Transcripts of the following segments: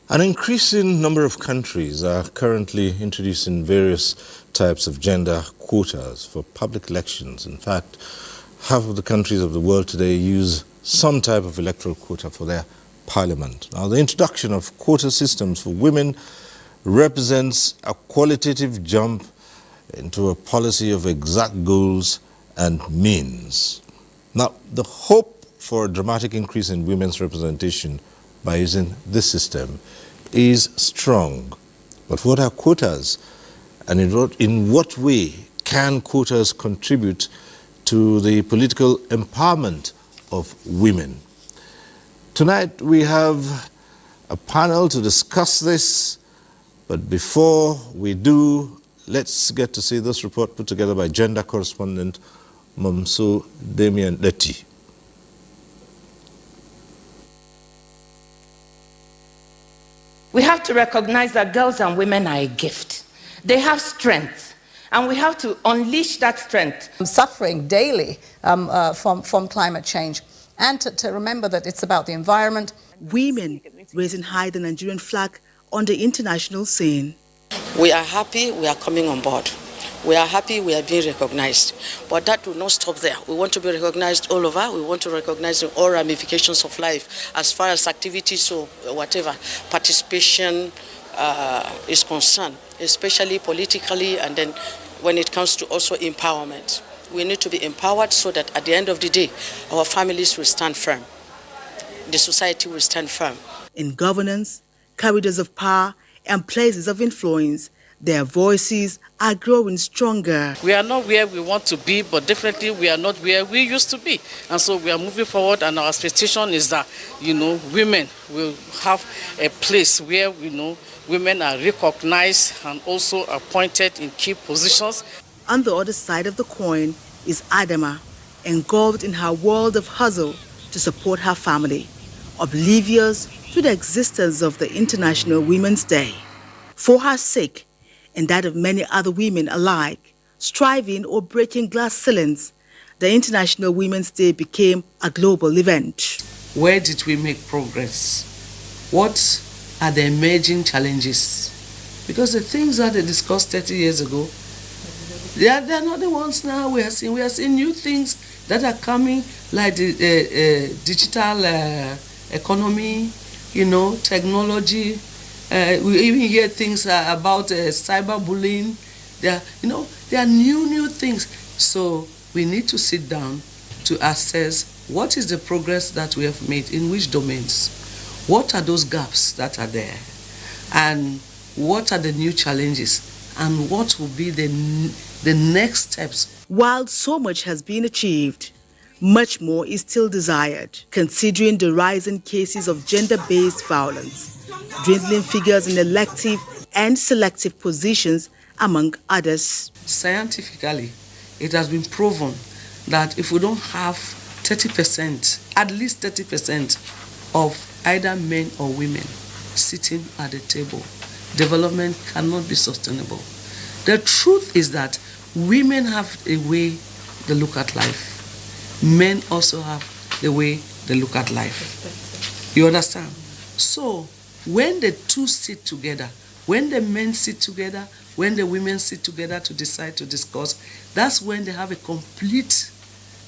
An increasing number of countries are currently introducing various types of gender quotas for public elections. In fact, half of the countries of the world today use some type of electoral quota for their parliament. Now, the introduction of quota systems for women represents a qualitative jump into a policy of exact goals and means. Now, the hope for a dramatic increase in women's representation by using this system is strong. But what are quotas? And in what way can quotas contribute to the political empowerment of women? Tonight we have a panel to discuss this, but before we do, let's get to see this report put together by gender correspondent Mamso Damian Leti. We have to recognize that girls and women are a gift. They have strength, and we have to unleash that strength. Suffering daily from climate change, and to remember that it's about the environment. Women raising high the Nigerian flag on the international scene. We are happy we are coming on board. We are happy we are being recognized. But that will not stop there. We want to be recognized all over. We want to recognize all ramifications of life as far as activities or whatever participation is concerned, especially politically, and then when it comes to also empowerment. We need to be empowered so that at the end of the day, our families will stand firm. The society will stand firm. In governance, corridors of power, and places of influence, their voices are growing stronger. We are not where we want to be, but definitely we are not where we used to be. And so we are moving forward, and our expectation is that, women will have a place where, women are recognized and also appointed in key positions. On the other side of the coin is Adama, engulfed in her world of hustle to support her family, oblivious to the existence of the International Women's Day. For her sake, and that of many other women alike, striving or breaking glass ceilings, the International Women's Day became a global event. Where did we make progress? What are the emerging challenges? Because the things that they discussed 30 years ago, they are not the ones now we are seeing new things that are coming, like the digital economy, technology. We even hear things about cyberbullying. There are new things. So we need to sit down to assess what is the progress that we have made in which domains. What are those gaps that are there? And what are the new challenges? And what will be the next steps? While so much has been achieved, much more is still desired, considering the rising cases of gender-based violence, dwindling figures in elective and selective positions, among others. Scientifically, it has been proven that if we don't have 30%, at least 30% of either men or women sitting at the table, development cannot be sustainable. The truth is that women have a way they look at life. Men also have the way they look at life. You understand? So, when the two sit together, when the men sit together, when the women sit together to decide to discuss, that's when they have a complete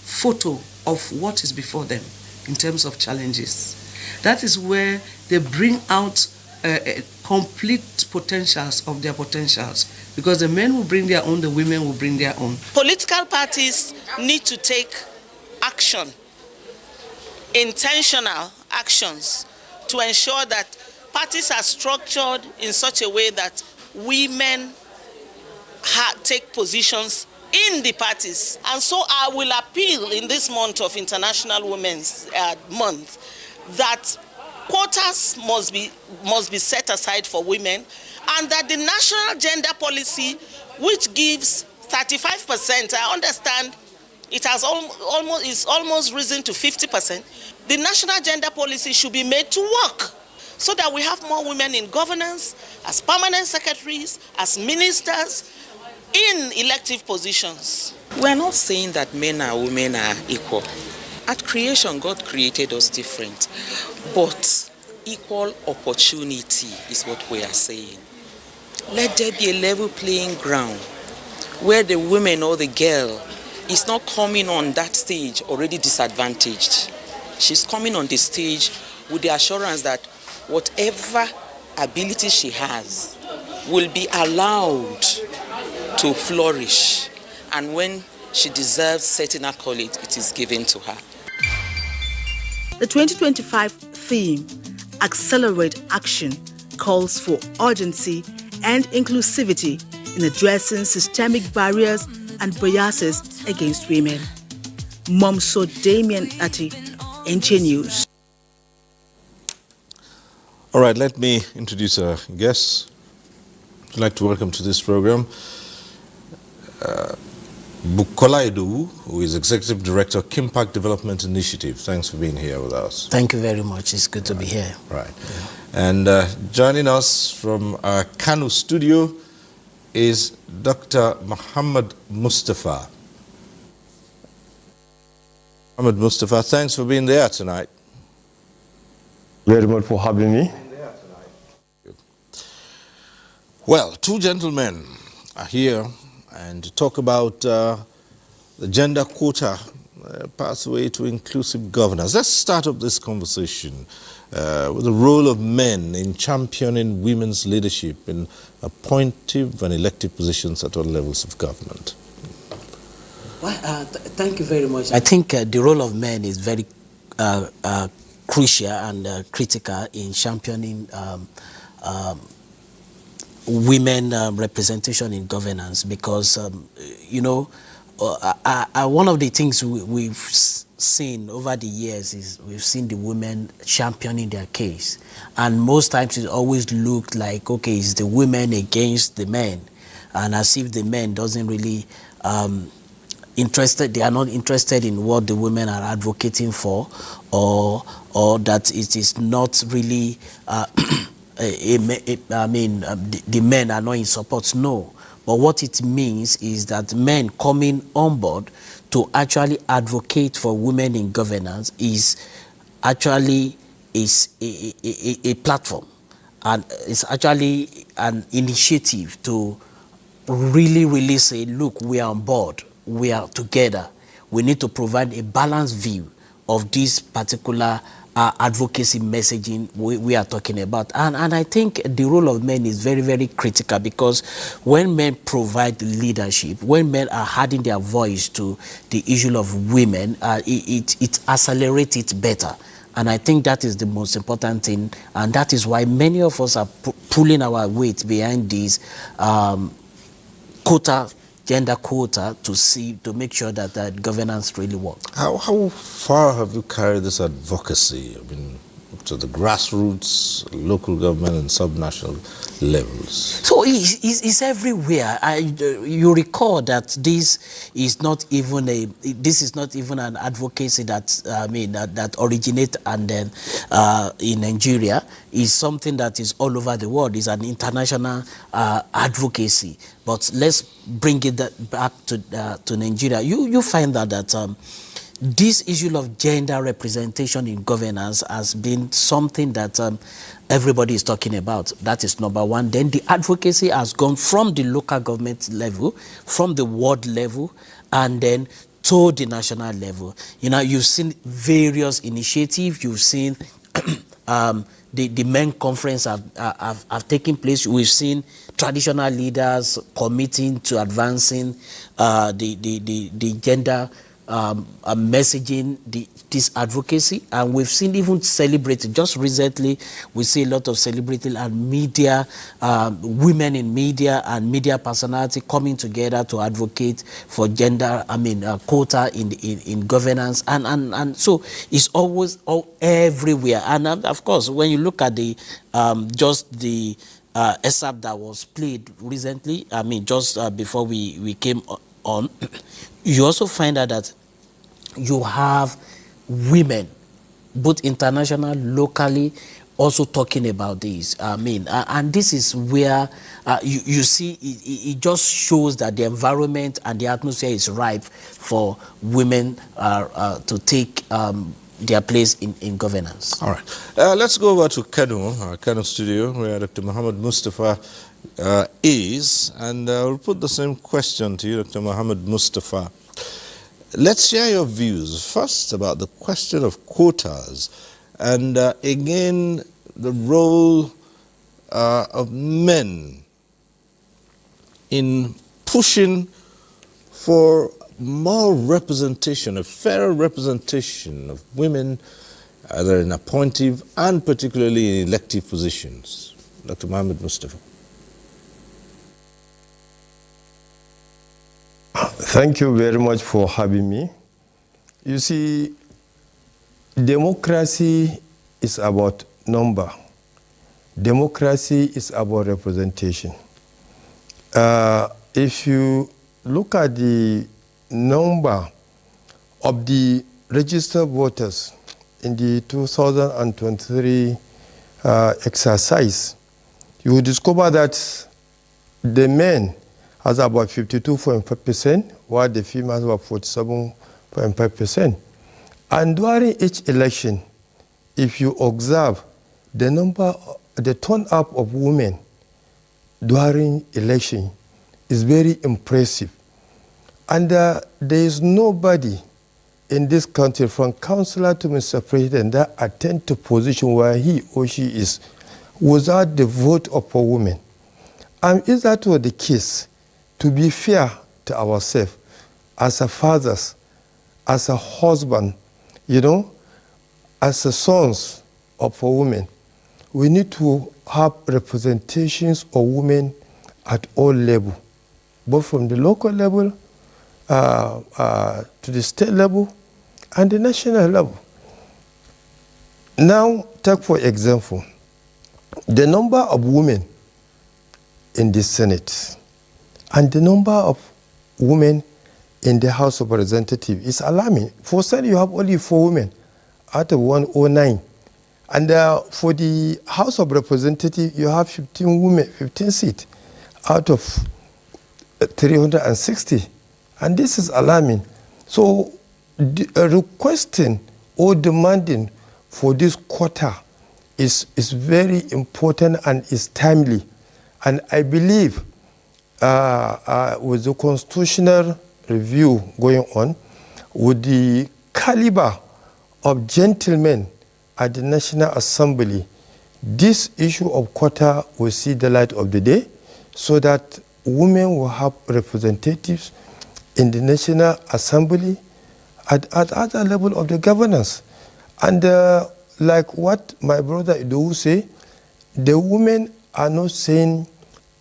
photo of what is before them in terms of challenges. That is where they bring out complete potentials of their potentials, because the men will bring their own, the women will bring their own. Political parties need to take action, intentional actions, to ensure that parties are structured in such a way that women take positions in the parties. And so I will appeal in this month of International Women's Month that quotas must be set aside for women, and that the national gender policy, which gives 35%, I understand it has almost risen to 50%. The national gender policy should be made to work so that we have more women in governance, as permanent secretaries, as ministers, in elective positions. We're not saying that men and women are equal. At creation, God created us different. But equal opportunity is what we are saying. Let there be a level playing ground where the woman or the girl is not coming on that stage already disadvantaged. She's coming on the stage with the assurance that whatever ability she has will be allowed to flourish. And when she deserves certain accolades, it is given to her. The 2025 theme, Accelerate Action, calls for urgency and inclusivity in addressing systemic barriers and biases against women. Momso Damien Ati, NTA News. All right, let me introduce our guests. I'd like to welcome to this program Bukola Edowu, who is Executive Director, Kimpact Development Initiative. Thanks for being here with us. Thank you very much. It's good to be here. Right. Yeah. And joining us from our Kano studio is Dr. Muhammad Mustafa. Muhammad Mustafa, thanks for being there tonight. Very much for having me. Well, two gentlemen are here and to talk about the gender quota pathway to inclusive governance. Let's start up this conversation with the role of men in championing women's leadership in appointive and elective positions at all levels of government. Well, thank you very much. I think the role of men is very crucial and critical in championing women representation in governance, because one of the things we've seen over the years is we've seen the women championing their case, and most times it always looked like, okay, it's the women against the men, and as if the men doesn't really they are not interested in what the women are advocating for, or that it is not really the men are not in support. No, but what it means is that men coming on board to actually advocate for women in governance is actually a platform, and it's actually an initiative to really say, look, we are on board, we are together, we need to provide a balanced view of this particular advocacy messaging we are talking about. And I think the role of men is very, very critical, because when men provide leadership, when men are adding their voice to the issue of women, it accelerates it better. And I think that is the most important thing, and that is why many of us are pulling our weight behind this gender quota to make sure that governance really works. How far have you carried this advocacy? I mean, to the grassroots, local government, and subnational levels? So it's everywhere. You recall that this is not even an advocacy that originates and then in Nigeria. Is something that is all over the world. It's an international advocacy. But let's bring it back to Nigeria. You find that this issue of gender representation in governance has been something that everybody is talking about. That is number one. Then the advocacy has gone from the local government level, from the ward level, and then to the national level. You've seen various initiatives. You've seen the men conference have taken place. We've seen traditional leaders committing to advancing the gender messaging, this advocacy, and we've seen even celebrated. Just recently, we see a lot of celebrating and media, women in media and media personality coming together to advocate for gender, quota in governance, and so it's always everywhere. And of course, when you look at the excerpt that was played recently, just before we came on, you also find out that you have women, both international, locally, also talking about this. And this is where you see it just shows that the environment and the atmosphere is ripe for women to take their place in governance. All right. Let's go over to Kano, our Kano studio, where Dr. Muhammad Mustafa is, and we'll put the same question to you, Dr. Muhammad Mustafa. Let's share your views first about the question of quotas, and again, the role of men in pushing for more representation, a fairer representation of women, either in appointive and particularly in elective positions. Dr. Muhammad Mustafa. Thank you very much for having me. You see, democracy is about number. Democracy is about representation. If you look at the number of the registered voters in the 2023 exercise, you will discover that the men has about 52.5%, while the females have 47.5%. And during each election, if you observe the turn-up of women during election is very impressive. And there is nobody in this country, from councillor to Mr. President, that attend to position where he or she is without the vote of a woman. And if that were the case, to be fair to ourselves, as a fathers, as a husband, as a sons of a woman, we need to have representations of women at all levels, both from the local level to the state level and the national level. Now, take for example, the number of women in the Senate and the number of women in the House of Representatives is alarming. For Senate, you have only 4 women out of 109. And for the House of Representatives, you have 15 women, 15 seats out of 360. And this is alarming. So requesting or demanding for this quota is very important and is timely. And I believe with the constitutional review going on, with the caliber of gentlemen at the National Assembly, this issue of quota will see the light of the day so that women will have representatives in the National Assembly at other level of the governance. And like what my brother Idowu say, the women are not saying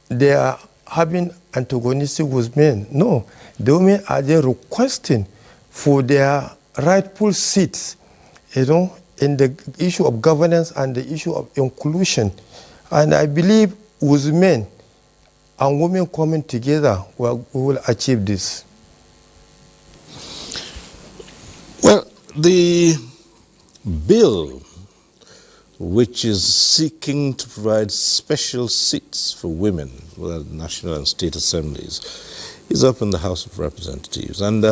they are having antagonistic with men. No, the women are there requesting for their rightful seats, in the issue of governance and the issue of inclusion. And I believe with men and women coming together, we will achieve this. Well, the bill which is seeking to provide special seats for women with national and state assemblies is up in the House of Representatives. And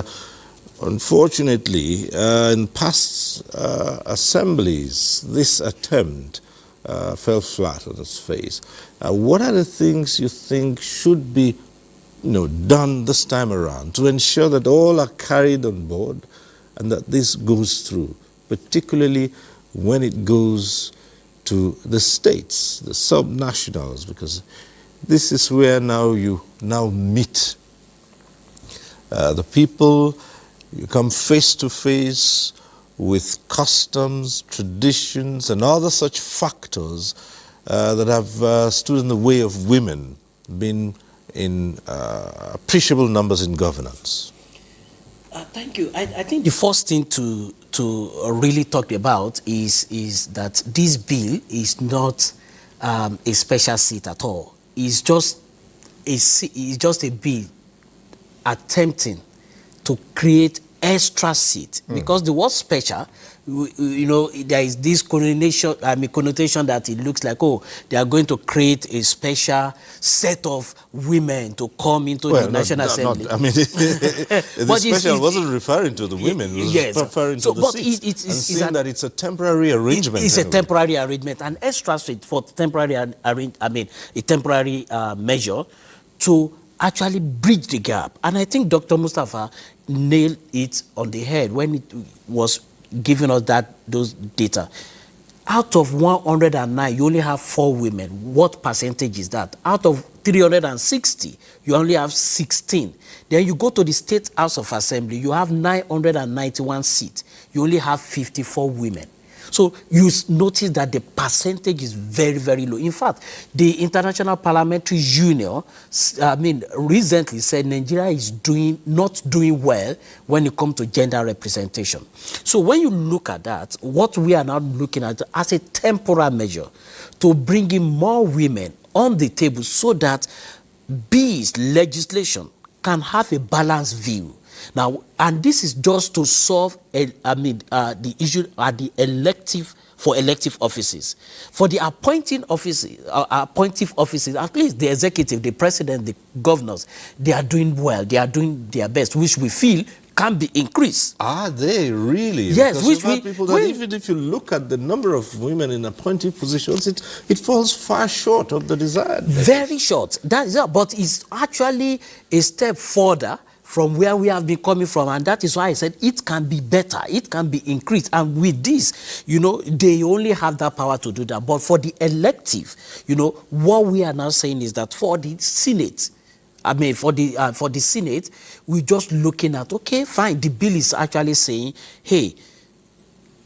unfortunately, in past assemblies, this attempt fell flat on its face. What are the things you think should be done this time around to ensure that all are carried on board and that this goes through, particularly when it goes to the states, the subnationals, because this is where you now meet the people. You come face to face with customs, traditions, and other such factors that have stood in the way of women being in appreciable numbers in governance. Thank you. I think the first thing to really talk about is that this bill is not a special seat at all. It's just a bill attempting to create extra seat, because the word special, you know, there is this connotation, connotation that it looks like, oh, they are going to create a special set of women to come into the National Assembly. I mean, the special wasn't referring to the women, it was referring to the seats. And seeing that it's a temporary arrangement. It's a temporary arrangement, an extra seat for temporary, a temporary measure to actually bridge the gap. And I think Dr. Mustafa nailed it on the head when it was giving us those data. Out of 109, you only have 4 women. What percentage is that? Out of 360, you only have 16. Then you go to the State House of Assembly, you have 991 seats. You only have 54 women. So you notice that the percentage is very, very low. In fact, the International Parliamentary Union, recently said Nigeria is not doing well when it comes to gender representation. So when you look at that, what we are now looking at as a temporary measure to bring in more women on the table so that this legislation can have a balanced view. Now, and this is just to solve the issue at the elective offices. For the appointive offices, at least the executive, the president, the governors, they are doing well. They are doing their best, which we feel can be increased. Are they really? Yes, because even if you look at the number of women in appointive positions, it falls far short of the desired. Very short. But it's actually a step further from where we have been coming from, and that is why I said it can be better, it can be increased. And with this, you know, they only have that power to do that. But for the elective, you know, what we are now saying is that for the Senate, for the Senate, we're just looking at, okay, fine, the bill is actually saying, hey,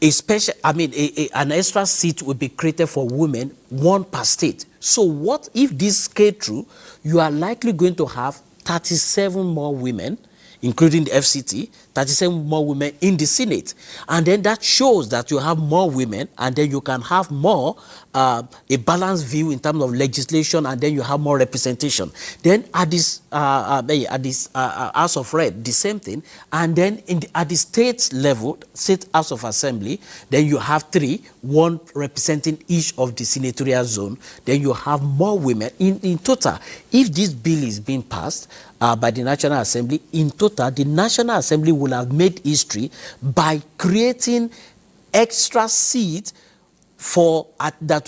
an extra seat will be created for women, 1 per state. So what if this came through? You are likely going to have 37 more women, including the FCT, 37 more women in the Senate. And then that shows that you have more women, and then you can have more, a balanced view in terms of legislation, and then you have more representation. Then at this House of Rep, the same thing. And then at the state level, State House of Assembly, then you have 3, 1 representing each of the senatorial zone. Then you have more women. In total, if this bill is being passed by the National Assembly, in total, the National Assembly will have made history by creating extra seats for that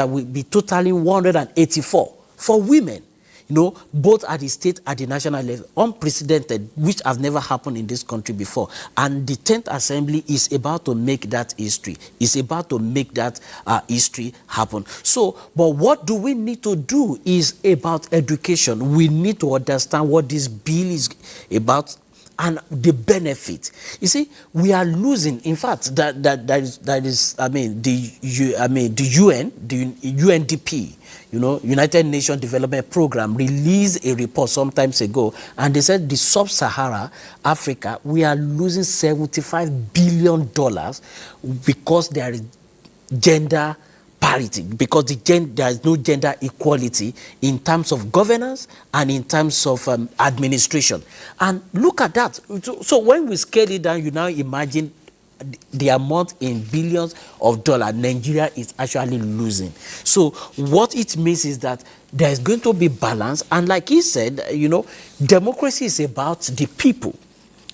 will be totaling 184 for women. You know, both at the state and the national level, unprecedented, which has never happened in this country before. And the 10th Assembly is about to make that history. It's about to make that history happen. So, but what do we need to do is about education. We need to understand what this bill is about and the benefit. You see, we are losing. In fact, the UNDP, you know, United Nations Development Program, released a report some time ago, and they said the sub-Sahara Africa, we are losing $75 billion because there is gender parity, because there is no gender equality in terms of governance and in terms of administration. And look at that. So when we scale it down, you now imagine the amount in billions of dollars Nigeria is actually losing. So what it means is that there is going to be balance. And like he said, you know, democracy is about the people,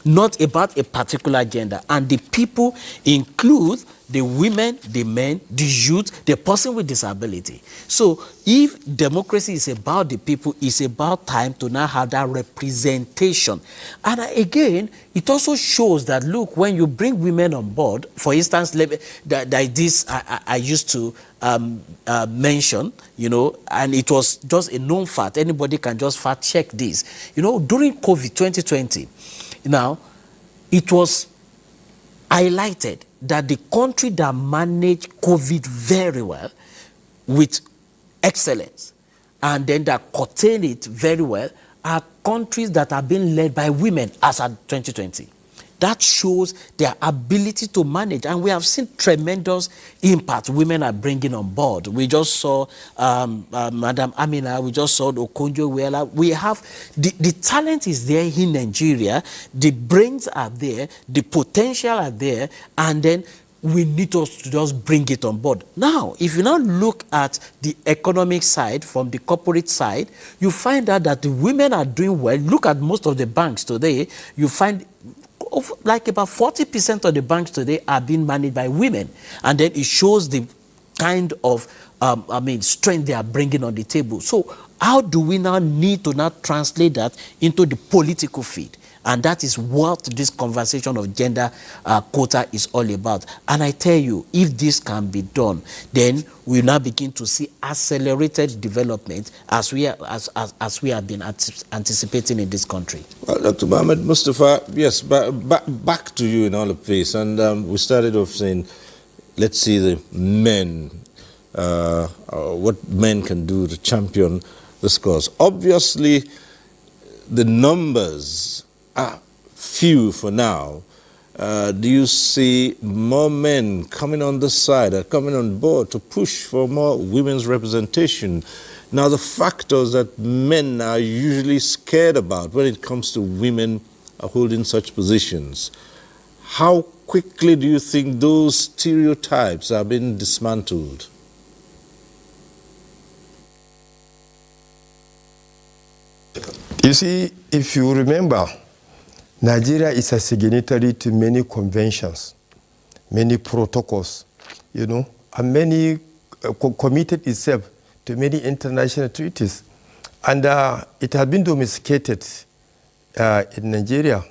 not about a particular gender. And the people include the women, the men, the youth, the person with disability. So if democracy is about the people, it's about time to now have that representation. And again, it also shows that, look, when you bring women on board, for instance, I used to mention, you know, and it was just a known fact. Anybody can just fact check this. You know, during COVID 2020, now, it was highlighted that the country that managed COVID very well with excellence and then that contained it very well are countries that are being led by women as at 2020. that shows their ability to manage. And we have seen tremendous impact women are bringing on board. We just saw Madam Amina, we just saw Okonjo-Iweala. We have, the talent is there in Nigeria, the brains are there, the potential are there, and then we need to just bring it on board. Now, if you now look at the economic side, from the corporate side, you find out that the women are doing well. Look at most of the banks today. You find like about 40% of the banks today are being managed by women. And then it shows the kind of, strength they are bringing on the table. So how do we now need to now translate that into the political field? And that is what this conversation of gender quota is all about. And I tell you, if this can be done, then we'll now begin to see accelerated development as we have been anticipating in this country. Well, Dr. Mohammed Mustafa, yes, back to you in all of this. And we started off saying, let's see the men, what men can do to champion this cause. Obviously, the numbers are few for now. Do you see more men coming on this side, coming on board to push for more women's representation? Now, the factors that men are usually scared about when it comes to women holding such positions, how quickly do you think those stereotypes are being dismantled? You see, if you remember, Nigeria is a signatory to many conventions, many protocols, and many committed itself to many international treaties. And it has been domesticated in Nigeria,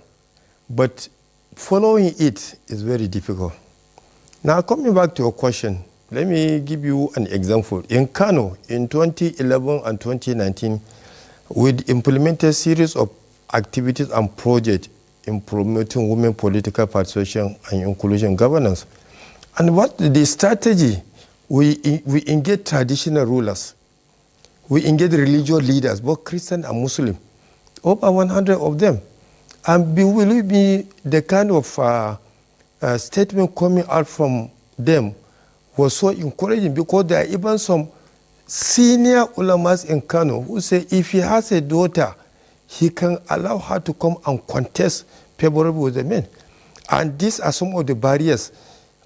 but following it is very difficult. Now, coming back to your question, let me give you an example. In Kano, in 2011 and 2019, we implemented a series of activities and projects in promoting women political participation and inclusion governance. And what the strategy, we engage traditional rulers, we engage religious leaders, both Christian and Muslim, over 100 of them. And believe me, the kind of statement coming out from them was so encouraging, because there are even some senior ulamas in Kano who say if he has a daughter, he can allow her to come and contest favorably with the men. And these are some of the barriers.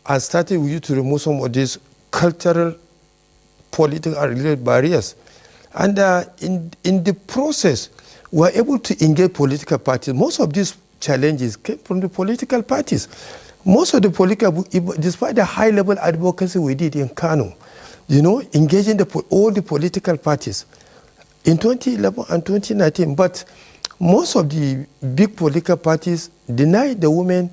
I started with you to remove some of these cultural, political, and religious barriers. And in the process, we were able to engage political parties. Most of these challenges came from the political parties. Most of the political, despite the high-level advocacy we did in Kano, engaging all the political parties in 2011 and 2019, but most of the big political parties denied the women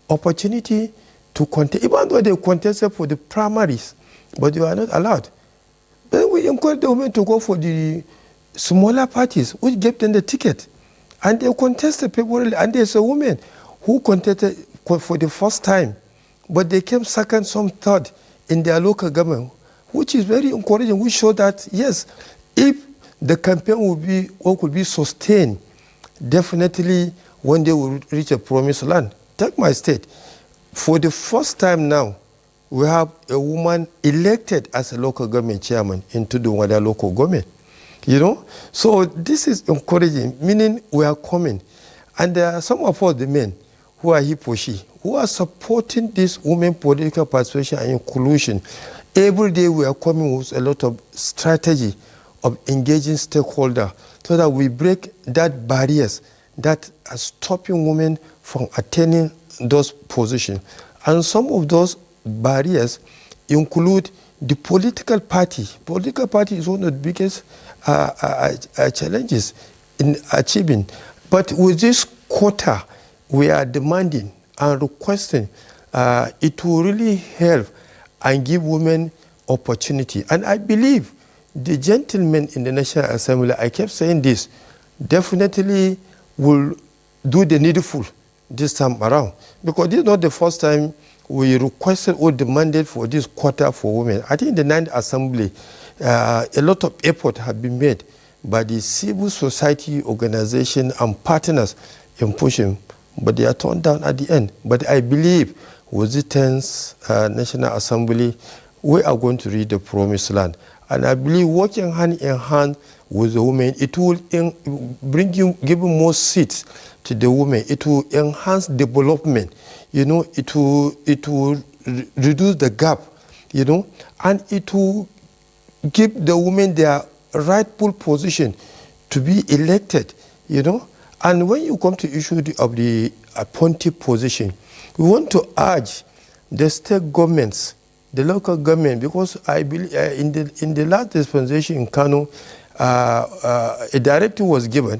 opportunity to contest, even though they contested for the primaries, but they were not allowed. Then we encouraged the women to go for the smaller parties, which gave them the ticket. And they contested favorably. And there's a woman who contested for the first time, but they came second, some third in their local government, which is very encouraging. We show that, yes, if the campaign could be sustained, definitely one day we'll reach a promised land. Take my state. For the first time now, we have a woman elected as a local government chairman into the Wada local government. So this is encouraging, meaning we are coming. And there are some of us, the men, who are he or she, who are supporting this women political participation and inclusion. Every day we are coming with a lot of strategy of engaging stakeholders so that we break that barriers that are stopping women from attaining those positions. And some of those barriers include the political party. Political party is one of the biggest challenges in achieving. But with this quota, we are demanding and requesting, it will really help and give women opportunity. And I believe the gentlemen in the National Assembly, I kept saying this, definitely will do the needful this time around. Because this is not the first time we requested or demanded for this quota for women. I think in the 9th Assembly, a lot of effort have been made by the civil society organization and partners in pushing. but they are turned down at the end. But I believe with the 10th National Assembly, we are going to reach the promised land. And I believe working hand in hand with the women, it will give more seats to the women. It will enhance development. You know, it will reduce the gap. You know, and it will give the women their rightful position to be elected. You know, and when you come to issue of the appointed position, we want to urge the state governments, the local government, because I believe in the last dispensation in Kano, a directive was given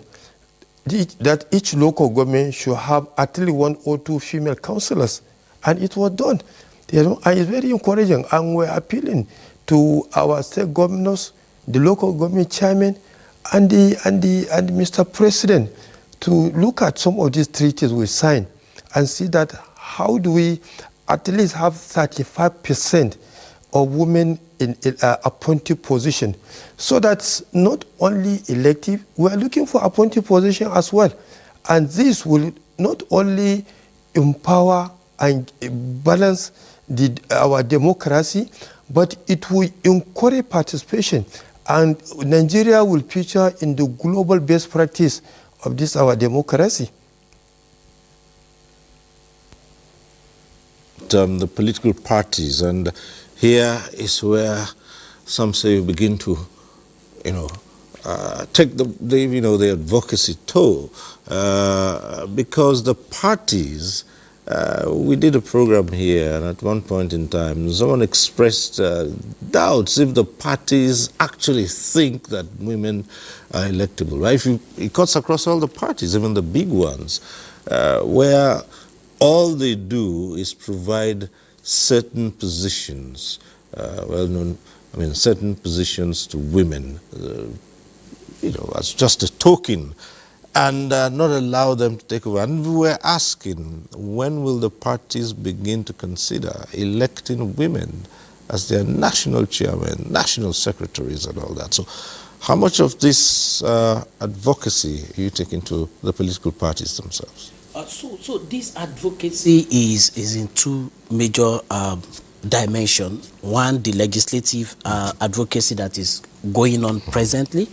that each local government should have at least 1 or 2 female councillors, and it was done. You know, and it's very encouraging, and we're appealing to our state governors, the local government chairman, and Mr. President to look at some of these treaties we signed and see that how do we at least have 35% of women in appointed position, so that's not only elective, we are looking for appointed position as well. And this will not only empower and balance our democracy, but it will encourage participation, and Nigeria will feature in the global best practice of this our democracy. The political parties, and here is where some say we begin to, take the advocacy toll, because the parties. We did a program here, and at one point in time, someone expressed doubts if the parties actually think that women are electable. Right? It cuts across all the parties, even the big ones, where all they do is provide certain positions, certain positions to women, as just a token, and not allow them to take over. And we were asking, when will the parties begin to consider electing women as their national chairman, national secretaries, and all that? So how much of this advocacy you take into the political parties themselves? So this advocacy is in 2 major dimensions. One, the legislative advocacy that is going on presently,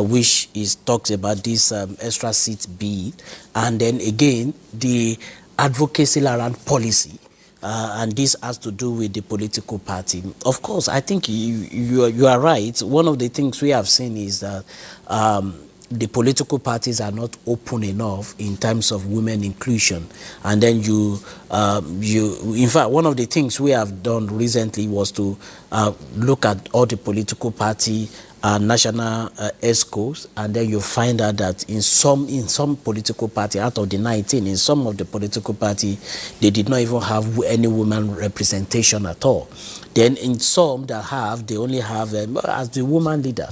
which talks about this extra seat bill, and then again the advocacy around policy, and this has to do with the political party. Of course, I think you are right. One of the things we have seen is that the political parties are not open enough in terms of women inclusion. And then in fact, one of the things we have done recently was to look at all the political party national ESCOs, and then you find out that in some political party, out of the 19, in some of the political party, they did not even have any woman representation at all. Then in some that have, they only have as the woman leader,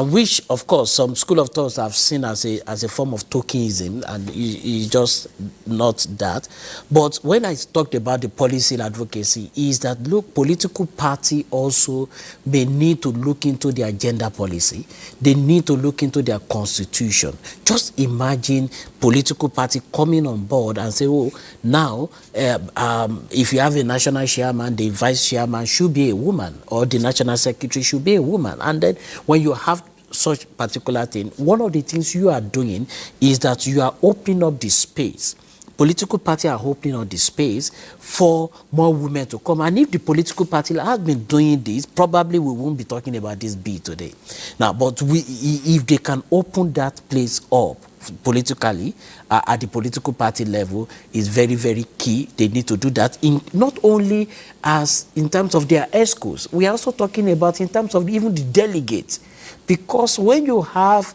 which of course some school of thoughts have seen as a form of tokenism, and it's just not that. But when I talked about the policy advocacy, is that look, political party also may need to look into their gender policy. They need to look into their constitution. Just imagine political party coming on board and say, oh, now if you have a national chairman, the vice chairman should be a woman, or the national secretary should be a woman. And then when you have such particular thing, one of the things you are doing is that you are opening up the space. Political party are opening up the space for more women to come. And if the political party has been doing this, probably we won't be talking about this bill today. Now, but if they can open that place up politically, at the political party level, is very, very key. They need to do that, not only as in terms of their ESCOs, we are also talking about in terms of even the delegates. Because when you have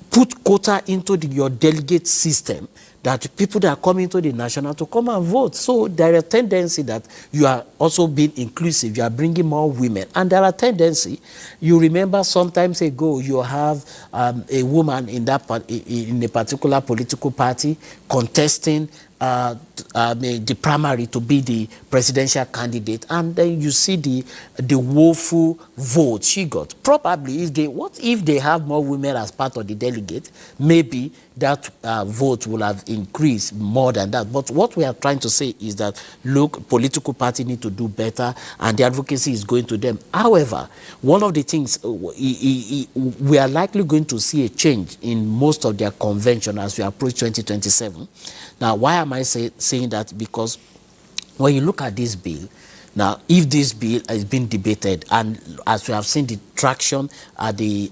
put quota into your delegate system, that people that are coming to the national to come and vote. So there is a tendency that you are also being inclusive. You are bringing more women. And there are tendency, you remember sometimes ago, you have a woman in a particular political party contesting the primary to be the presidential candidate, and then you see the woeful vote she got. Probably, if they have more women as part of the delegate, maybe that vote will have increased more than that. But what we are trying to say is that, look, political parties need to do better, and the advocacy is going to them. However, one of the things, we are likely going to see a change in most of their convention as we approach 2027. Now, why am I saying that? Because when you look at this bill, now, if this bill is being debated, and as we have seen the traction at the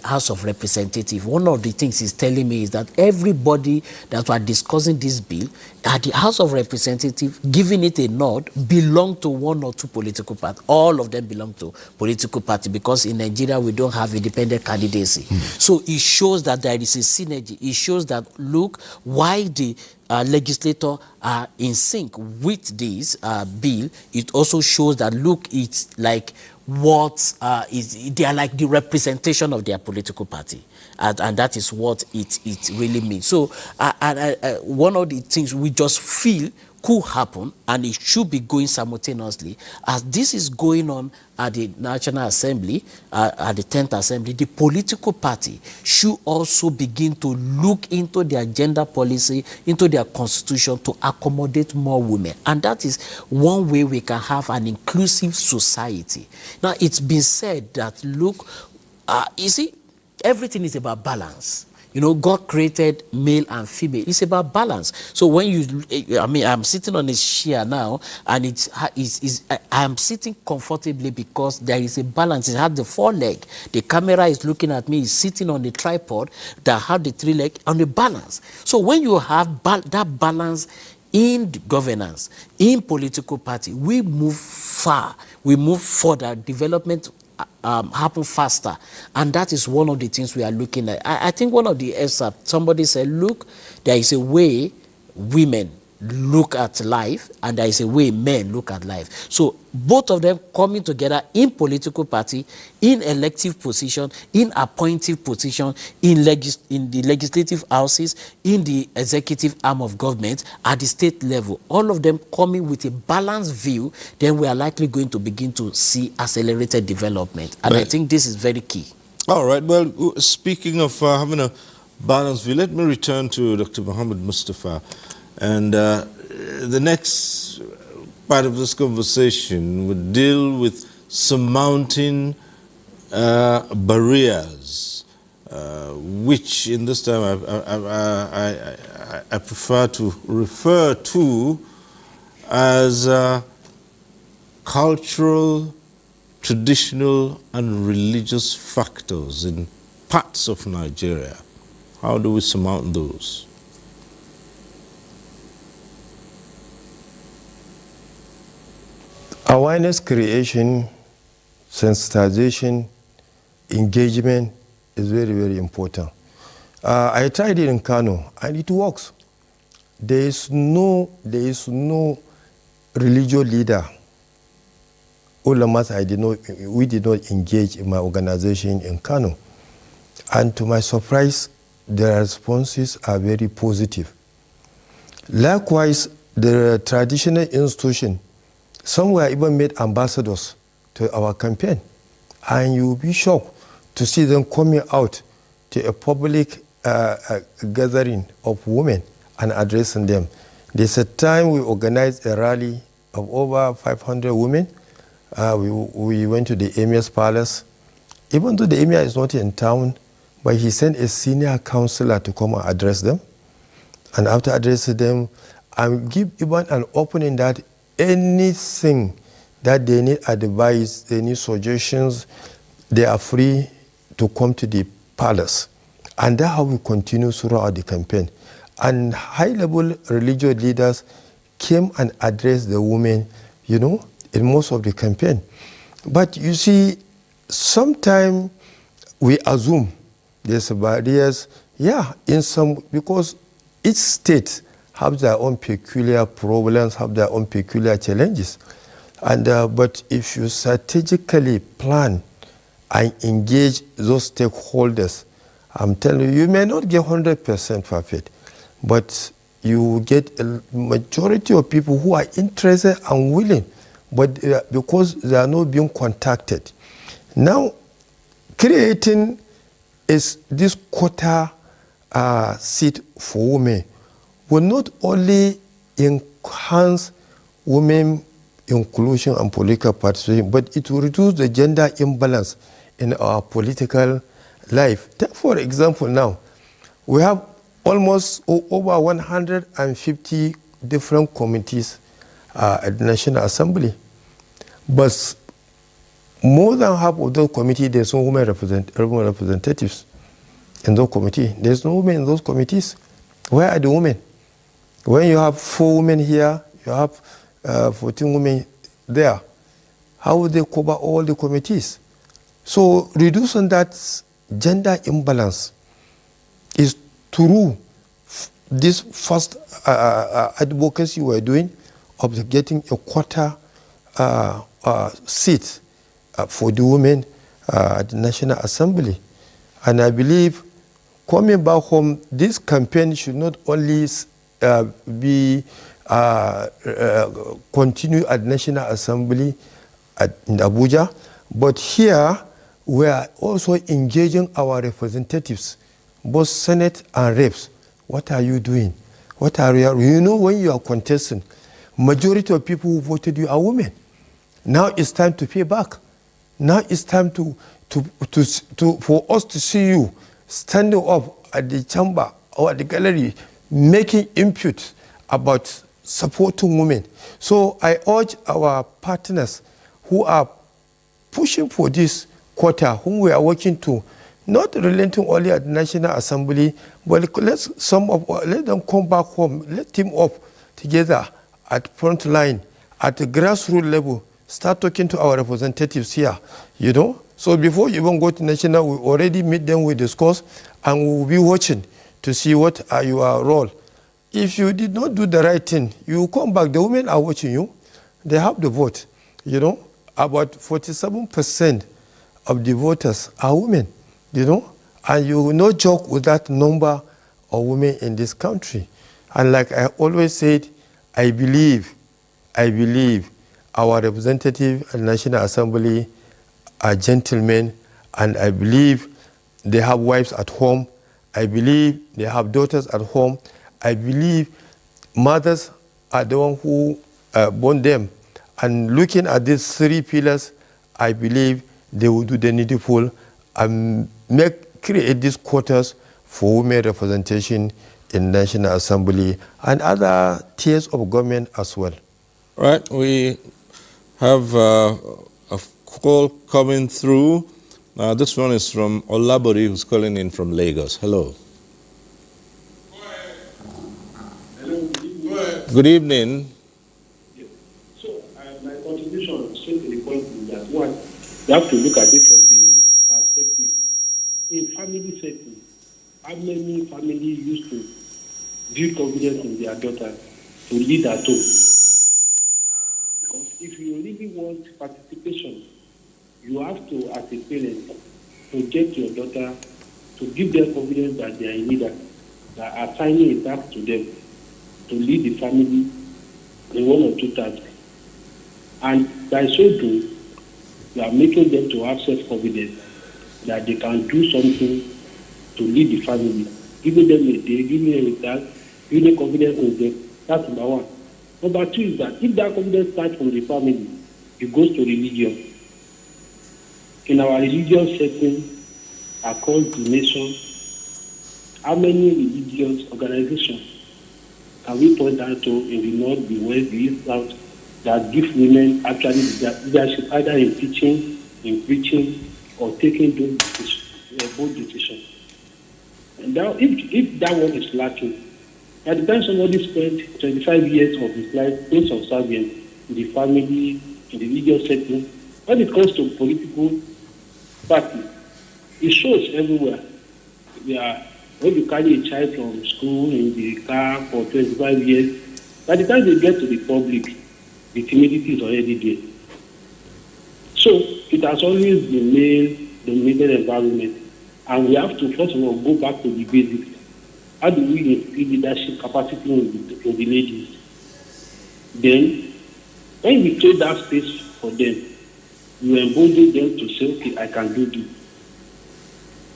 House of Representatives, one of the things it's telling me is that everybody that were discussing this bill at the House of Representatives, giving it a nod, belong to one or two political parties. All of them belong to political party, because in Nigeria we don't have independent candidacy. So it shows that there is a synergy. It shows that, look, why the legislator are in sync with this bill. It also shows that, look, it's like they are like the representation of their political party, and that is what it really means. So one of the things we just feel could happen, and it should be going simultaneously, as this is going on at the National Assembly, at the 10th Assembly, the political party should also begin to look into their gender policy, into their constitution, to accommodate more women. And that is one way we can have an inclusive society. Now, it's been said that, look, you see, everything is about balance. You know, God created male and female. It's about balance. So when I'm sitting on a chair now, and I'm sitting comfortably because there is a balance. It has the 4 leg. The camera is looking at me, is sitting on the tripod that have the 3 leg on the balance. So when you have that balance in the governance, in political party, we move far. We move further. Development happen faster, and that is one of the things we are looking at. I think one of the excerpts, somebody said, look, there is a way women look at life, and there is a way men look at life. So both of them coming together in political party, in elective position, in appointive position, in the legislative houses, in the executive arm of government, at the state level, all of them coming with a balanced view, then we are likely going to begin to see accelerated development. And I think this is very key. All right. Well, speaking of having a balanced view, let me return to Dr. Muhammad Mustafa. And the next part of this conversation would deal with surmounting barriers, which in this time I prefer to refer to as cultural, traditional, and religious factors in parts of Nigeria. How do we surmount those? Awareness creation, sensitization, engagement is very, very important. I tried it in Kano, and it works. There is no religious leader, ulamas we did not engage in my organization in Kano. And to my surprise, the responses are very positive. Likewise, the traditional institution, some were even made ambassadors to our campaign. And you'll be shocked to see them coming out to a public gathering of women and addressing them. There's a time we organized a rally of over 500 women. We went to the Emir's palace. Even though the Emir is not in town, but he sent a senior counselor to come and address them. And after addressing them, I give even an opening that anything that they need advice, they need suggestions, they are free to come to the palace. And that's how we continue throughout the campaign. And high-level religious leaders came and addressed the women, you know, in most of the campaign. But you see, sometimes we assume there's barriers, in some, because each state have their own peculiar problems, have their own peculiar challenges. And but if you strategically plan and engage those stakeholders, I'm telling you, you may not get 100% perfect, but you get a majority of people who are interested and willing, but because they are not being contacted. Now, creating this quota seat for women will not only enhance women inclusion and political participation, but it will reduce the gender imbalance in our political life. Take for example now, we have almost over 150 different committees at the National Assembly, but more than half of those committees, there's no women representatives in those committees. There's no women in those committees. Where are the women? When you have 4 women here, you have 14 women there. How will they cover all the committees? So reducing that gender imbalance is through this first advocacy we're doing of getting a quota seat for the women at the National Assembly. And I believe coming back home, this campaign should not only be continue at National Assembly in Abuja, but here we are also engaging our representatives, both Senate and Reps. What are you doing? What are you know, when you are contesting, majority of people who voted you are women. Now it's time to pay back. Now it's time for us to see you standing up at the chamber or at the gallery, making input about supporting women. So I urge our partners who are pushing for this quota, whom we are working to, not relenting only at the National Assembly, but let them come back home, let team up together at front line, at the grassroots level, start talking to our representatives here, you know. So before you even go to national, we already meet them, we discuss, and we will be watching to see what are your role. If you did not do the right thing, you come back, the women are watching you, they have the vote, you know. About 47% of the voters are women, you know, and you will not joke with that number of women in this country. And like I always said, I believe our representative at the National Assembly are gentlemen, and I believe they have wives at home. I believe they have daughters at home. I believe mothers are the one who born them. And looking at these 3 pillars, I believe they will do the needful and create these quotas for women representation in National Assembly and other tiers of government as well. Right, we have a call coming through. This one is from Olabori, who's calling in from Lagos. Hello. Good evening. Yes. So my contribution straight to the point is that one, you have to look at it from the perspective in family setting. How many families used to build confidence in their daughter to lead at home? Because if you really want participation, you have to, as a parent, project your daughter to give them confidence that they are a leader, that are assigning a task to them to lead the family in 1 or 2 tasks. And by so doing, you are making them to have self-confidence that they can do something to lead the family, giving them a day, giving them a task, giving confidence in them. That's number 1. Number 2 is that if that confidence starts from the family, it goes to religion. In our religious setting across the nation, how many religious organizations can we point out to in the north, the west, the east, south, that give women actually leadership either in teaching, in preaching, or taking both decisions? And now, if that one is lacking, by the time somebody spent 25 years of his life being subservient in the family, in the religious setting, when it comes to political party, it shows everywhere. When you carry a child from school in the car for 25 years, by the time they get to the public, the timidity is already there. So it has always been male-dominated environment, and we have to first of all go back to the basics How do we instill leadership capacity in the ladies? Then, when we create that space for them, we embolden them to say, okay, I can do this.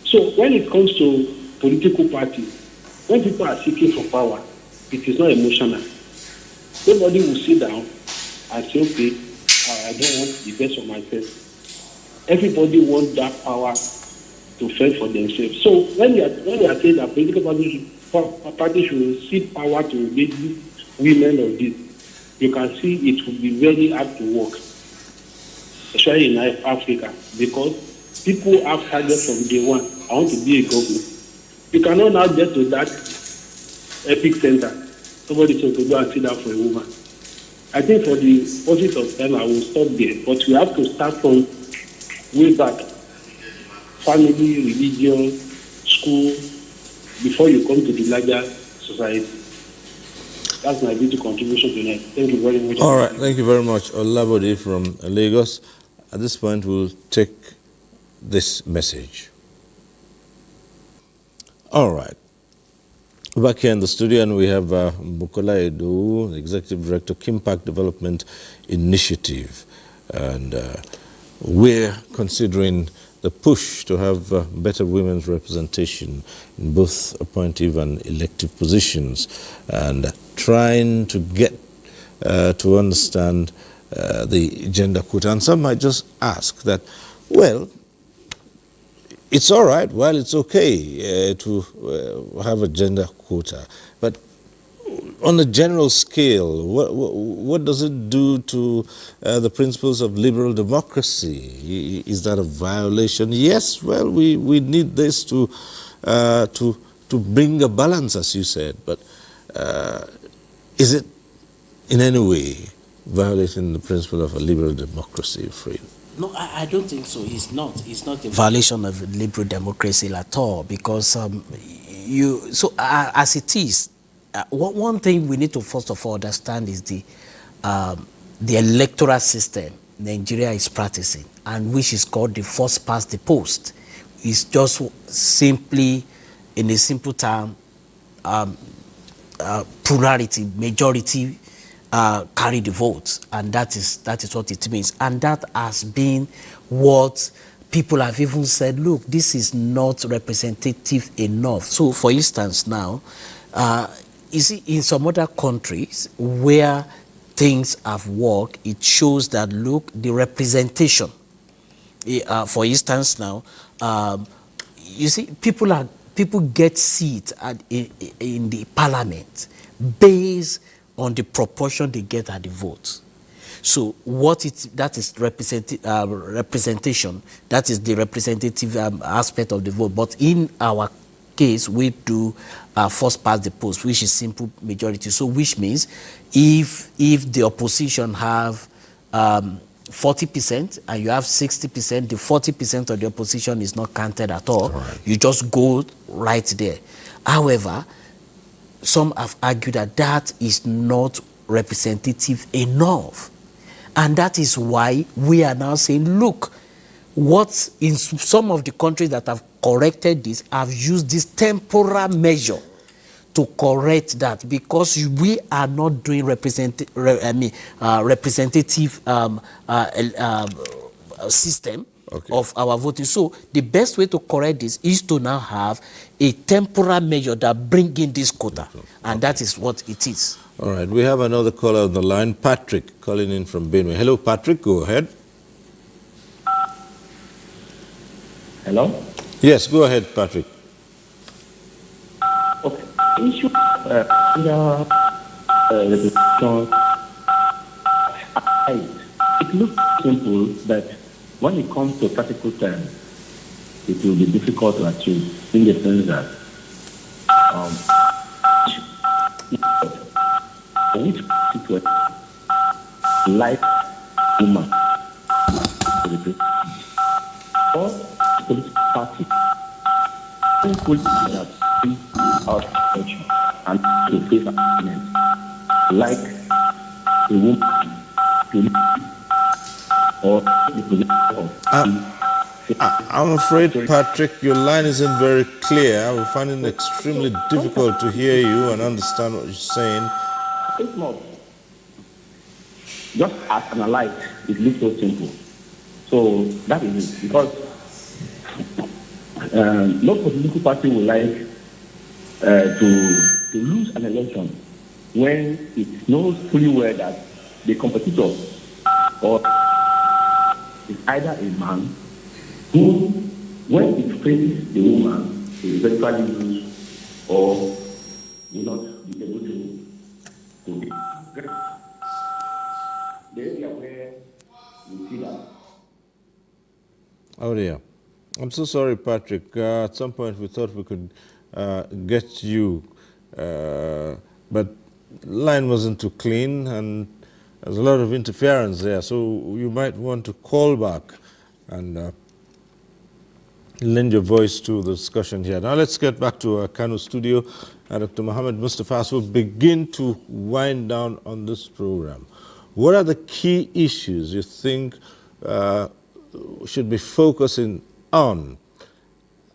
So when it comes to political parties, when people are seeking for power, it is not emotional. Nobody will sit down and say, okay, I don't want the best for myself. Everybody wants that power to fend for themselves. So when we are saying that political parties should seek power to ladies, women of this, you can see it will be very hard to work, especially in Africa, because people have targets from day one. I want to be a governor. You cannot now get to that epic center. Somebody said to go and sit down for a woman. I think for the purpose of time, I will stop there. But we have to start from way back. Family, religion, school, before you come to the larger society. That's my little contribution tonight. Thank you very much. All right, thank you very much. Olabode from Lagos. At this point, we'll take this message. All right. Back here in the studio, and we have Bukola Edo, Executive Director, Kimpact Development Initiative. And we're considering the push to have better women's representation in both appointive and elective positions, and trying to get to understand the gender quota. And some might just ask that, well, it's all right, well, it's okay to have a gender quota, but on a general scale, what does it do to the principles of liberal democracy? Is that a violation? Yes, well, we need this to bring a balance, as you said, but is it in any way violating the principle of a liberal democracy, Fred? No, I don't think so. It's not. It's not a violation of liberal democracy at all, because as it is, one thing we need to first of all understand is the electoral system Nigeria is practicing, and which is called the first past the post. It's just simply, in a simple term, plurality, majority carry the votes, and that is what it means. And that has been what people have even said, look, this is not representative enough. So for instance now, you see, in some other countries where things have worked, it shows that, look, the representation, for instance now, you see, people get seats in the parliament based on the proportion they get at the votes. So that is representation, that is the representative aspect of the vote. But in our case, we do first past the post, which is simple majority. So which means if the opposition have 40% and you have 60%, the 40% of the opposition is not counted at all. Right. You just go right there. However, some have argued that is not representative enough. And that is why we are now saying, look, what in some of the countries that have corrected this have used this temporal measure to correct that, because we are not doing representative system of our voting. So the best way to correct this is to now have a temporal measure that brings in this quota, and that is what it is. All right, we have another caller on the line, Patrick, calling in from Benue. Hello, Patrick, go ahead. Hello? Yes, go ahead, Patrick. Okay. Issue it looks simple, but when it comes to practical terms, it will be difficult to achieve, in the sense that which situation like woman or political party put that out and to face arguments like a woman to lead or the position of I'm afraid, Patrick, your line isn't very clear. I will find it extremely difficult to hear you and understand what you're saying. It's not. Just as analyzed, it looks so simple. So that is it. Because no political party would like to lose an election when it knows fully well that the competitor or is either a man who, when it faces the woman, will eventually lose or will not be able to get. The area where we see that. Oh dear. I'm so sorry, Patrick. At some point we thought we could get you, but line wasn't too clean and there's a lot of interference there, so you might want to call back and lend your voice to the discussion here. Now let's get back to our Kano studio. Dr. Mohammed Mustafa, as we begin to wind down on this program, what are the key issues you think should be focusing on?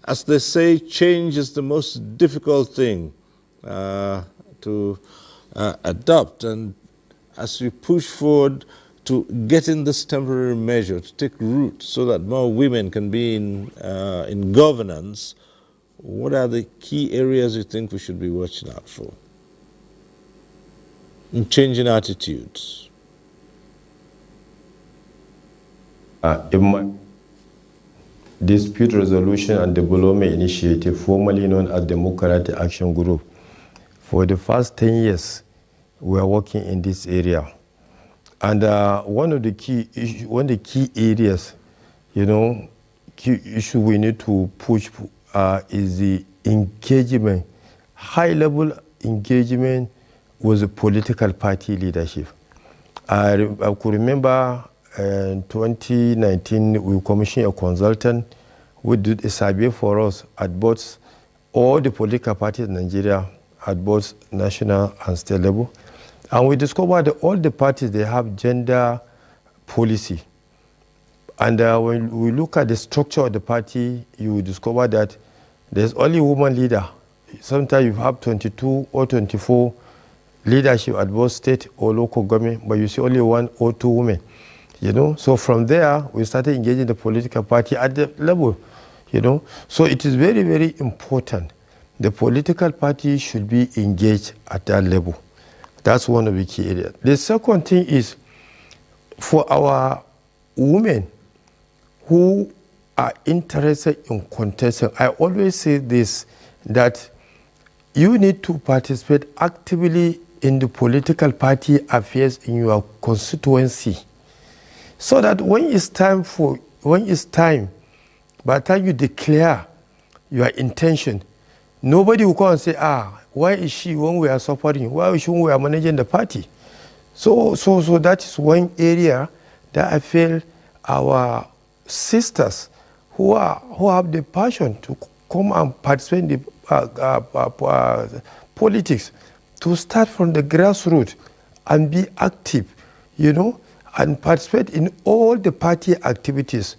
As they say, change is the most difficult thing to adopt, and as we push forward to getting this temporary measure to take root so that more women can be in governance, what are the key areas you think we should be watching out for in changing attitudes? Dispute Resolution and Development Initiative, formerly known as Democratic Action Group. For the past 10 years, we are working in this area. And one of the key areas, key issue we need to push is the engagement, high-level engagement with the political party leadership. I could remember in 2019, we commissioned a consultant who did a survey for us at both all the political parties in Nigeria, at both national and state level. And we discovered that all the parties, they have gender policy. And when we look at the structure of the party, you will discover that there's only woman leader. Sometimes you have 22 or 24 leadership at both state or local government, but you see only 1 or 2 women. So from there, we started engaging the political party at the level, So it is very, very important. The political party should be engaged at that level. That's one of the key areas. The second thing is for our women who are interested in contesting. I always say this, that you need to participate actively in the political party affairs in your constituency. So that when it's time, by the time you declare your intention, nobody will come and say, why is she when we are suffering? Why is she when we are managing the party? So that is one area that I feel our sisters who have the passion to come and participate in the politics, to start from the grassroots and be active, and participate in all the party activities.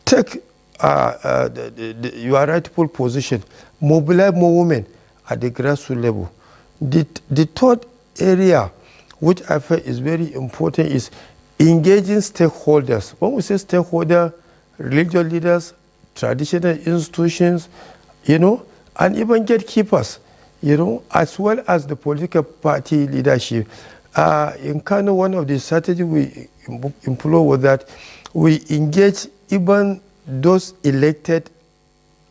Take your rightful position, mobilize more women at the grassroots level. The third area, which I feel is very important, is engaging stakeholders. When we say stakeholder, religious leaders, traditional institutions, and even gatekeepers, as well as the political party leadership. In Kano, one of the strategies we employ was that we engage even those elected,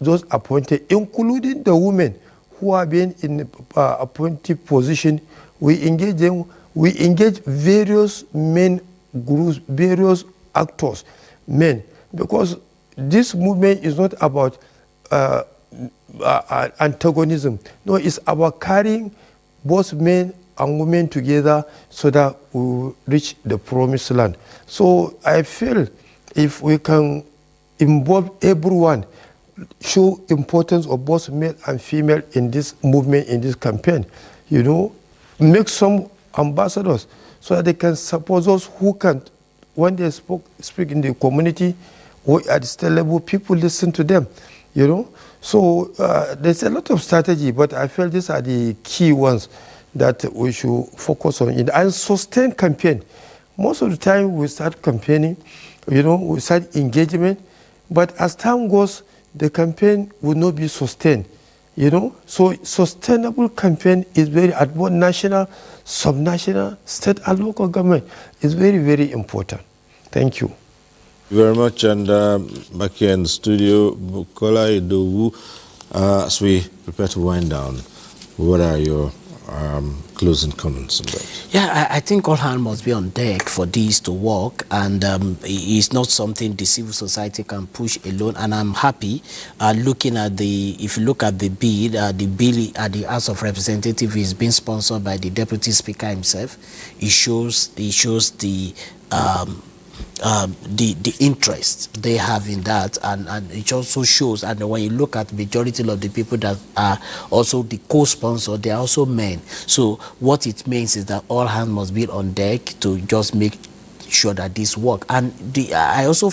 those appointed, including the women who are being in appointed position. We engage them. We engage various men groups, various actors, men, because this movement is not about antagonism. No, it's about carrying both men and women together so that we will reach the promised land. So I feel if we can involve everyone, show importance of both male and female in this movement, in this campaign, make some ambassadors so that they can support those who can, when they speak in the community, or at state level, people listen to them, you know. So there's a lot of strategy, but I feel these are the key ones that we should focus on. And sustain campaign. Most of the time we start campaigning, you know, we start engagement, but as time goes, the campaign will not be sustained, you know. So sustainable campaign is very, at both national, subnational, state and local government is very, very important. Thank you. Thank you very much. And back here in the studio, Bukola Idowu, as we prepare to wind down, what are your closing comments on that? Yeah, I think all hands must be on deck for this to work, and it's not something the civil society can push alone. And I'm happy looking at if you look at the bill at the House of Representatives is being sponsored by the Deputy Speaker himself. It shows the interest they have in that, and it also shows, and when you look at majority of the people that are also the co-sponsor, they are also men. So what it means is that all hands must be on deck to just make sure that this work. And I also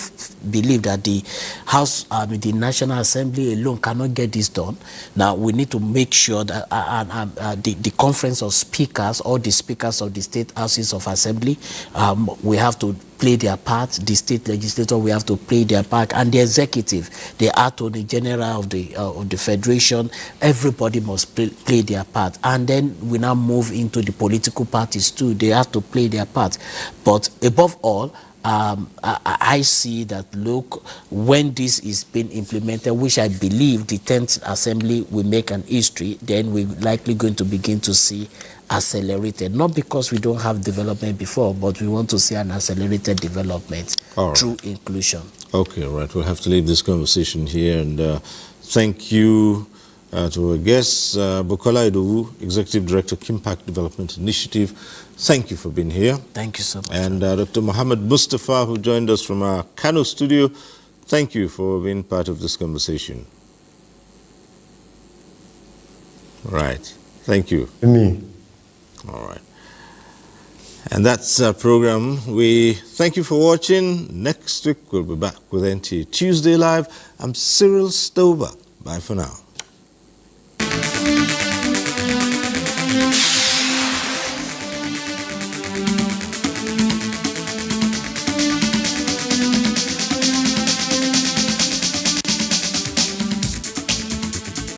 believe that the House, the National Assembly alone cannot get this done. Now we need to make sure that the conference of speakers, all the speakers of the state houses of assembly, we have to play their part. The state legislature, we have to play their part, and the executive, the Attorney General of the Federation, everybody must play their part. And then we now move into the political parties too. They have to play their part. But above all, I see that, look, when this is being implemented, which I believe the 10th Assembly will make an history, then we're likely going to begin to see accelerated, not because we don't have development before, but we want to see an accelerated development through inclusion. Okay, all right. We'll have to leave this conversation here, and thank you to our guests, Bukola Idowu, Executive Director, Kimpact Development Initiative. Thank you for being here. Thank you so much. And Dr. Mohammed Mustafa, who joined us from our Kano studio. Thank you for being part of this conversation. Right. Thank you. Me. All right. And that's our program. We thank you for watching. Next week, we'll be back with NTA Tuesday Live. I'm Cyril Stover. Bye for now.